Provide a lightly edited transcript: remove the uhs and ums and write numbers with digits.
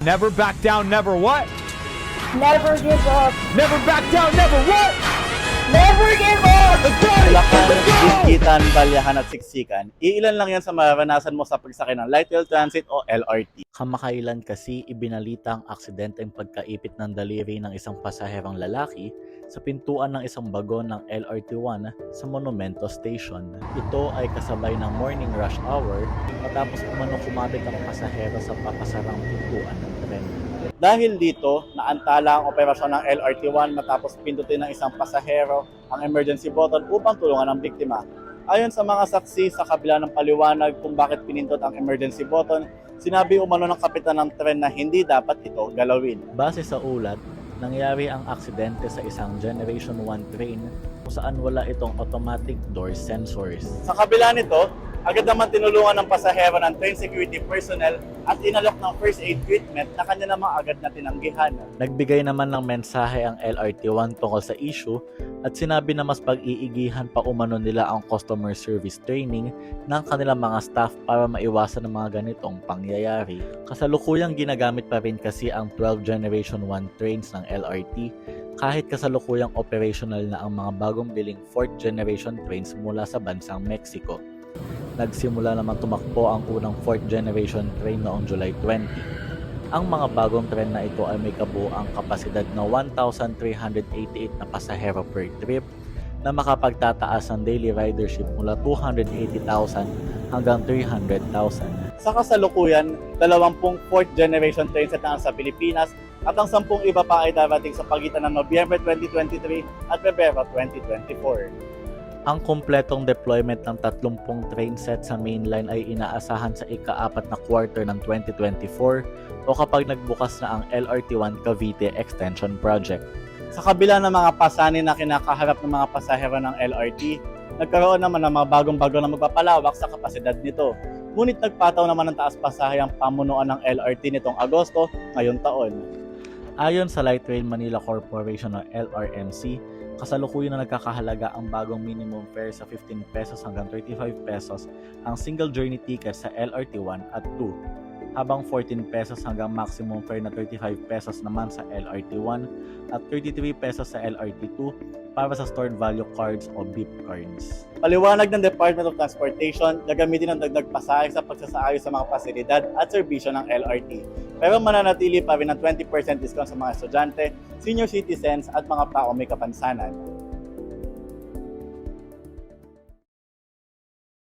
Never back down, never what? Never give up. Never back down, never what? Never give up! Let's go! Lakan, Let's go! Gingitan, Balyahan at Siksikan, iilan lang yan sa maranasan mo sa pagsakay ng Light Rail Transit o LRT. Kamakailan kasi ibinalita ang aksidenteng pagkaipit ng daliri ng isang pasaherong lalaki sa pintuan ng isang bagon ng LRT1 sa Monumento Station. Ito ay kasabay ng morning rush hour matapos kumabit ang pasahero sa papasarang pintuan ng tren. Dahil dito, naantala ang operasyon ng LRT1 matapos pindutin ng isang pasahero ang emergency button upang tulungan ang biktima. Ayon sa mga saksi sa kabila ng paliwanag kung bakit pinindot ang emergency button, sinabi umano ng kapitan ng tren na hindi dapat ito galawin. Base sa ulat, nangyari ang aksidente sa isang Generation 1 train kung saan wala itong automatic door sensors. Sa kabila nito, agad naman tinulungan ng pasahero ng train security personnel at inalok ng first aid treatment na kanya namang agad na tinanggihan. Nagbigay naman ng mensahe ang LRT1 tungkol sa issue at sinabi na mas pag-iigihan pa umano nila ang customer service training ng kanilang mga staff para maiwasan ang mga ganitong pangyayari. Kasalukuyang ginagamit pa rin kasi ang 12 Generation 1 trains ng LRT kahit kasalukuyang operational na ang mga bagong biling 4th Generation trains mula sa bansang Mexico. Nagsimula naman tumakbo ang unang 4th generation train noong July 20. Ang mga bagong tren na ito ay may kabuuang kapasidad na 1,388 na pasahero per trip na makapagtataas ng daily ridership mula 280,000 hanggang 300,000. Sa kasalukuyan, 20 4th generation trains na sa Pilipinas at ang 10 iba pa ay darating sa pagitan ng Nobyembre 2023 at Pebrero 2024. Ang kumpletong deployment ng 30 train set sa mainline ay inaasahan sa ika-4 na quarter ng 2024 o kapag nagbukas na ang LRT1 Cavite Extension Project. Sa kabila ng mga pasanin na kinakaharap ng mga pasahero ng LRT, nagkaroon naman ng mga bagong-bago na magpapalawak sa kapasidad nito. Ngunit nagpataw naman ng taas pasahe ang pamunuan ng LRT nitong Agosto ngayong taon. Ayon sa Light Rail Manila Corporation o LRMC, kasalukuyan na nagkakahalaga ang bagong minimum fare sa 15 pesos hanggang 35 pesos ang single journey ticket sa LRT1 at 2, habang 14 pesos hanggang maximum fare na 35 pesos naman sa LRT1 at 33 pesos sa LRT2 para sa stored value cards o BIP cards. Paliwanag ng Department of Transportation, gagamitin ang dagdag pasahe sa pagsasaayos sa mga pasilidad at serbisyo ng LRT. Pero mananatili pa rin ng 20% discount sa mga estudyante, senior citizens at mga taong may kapansanan.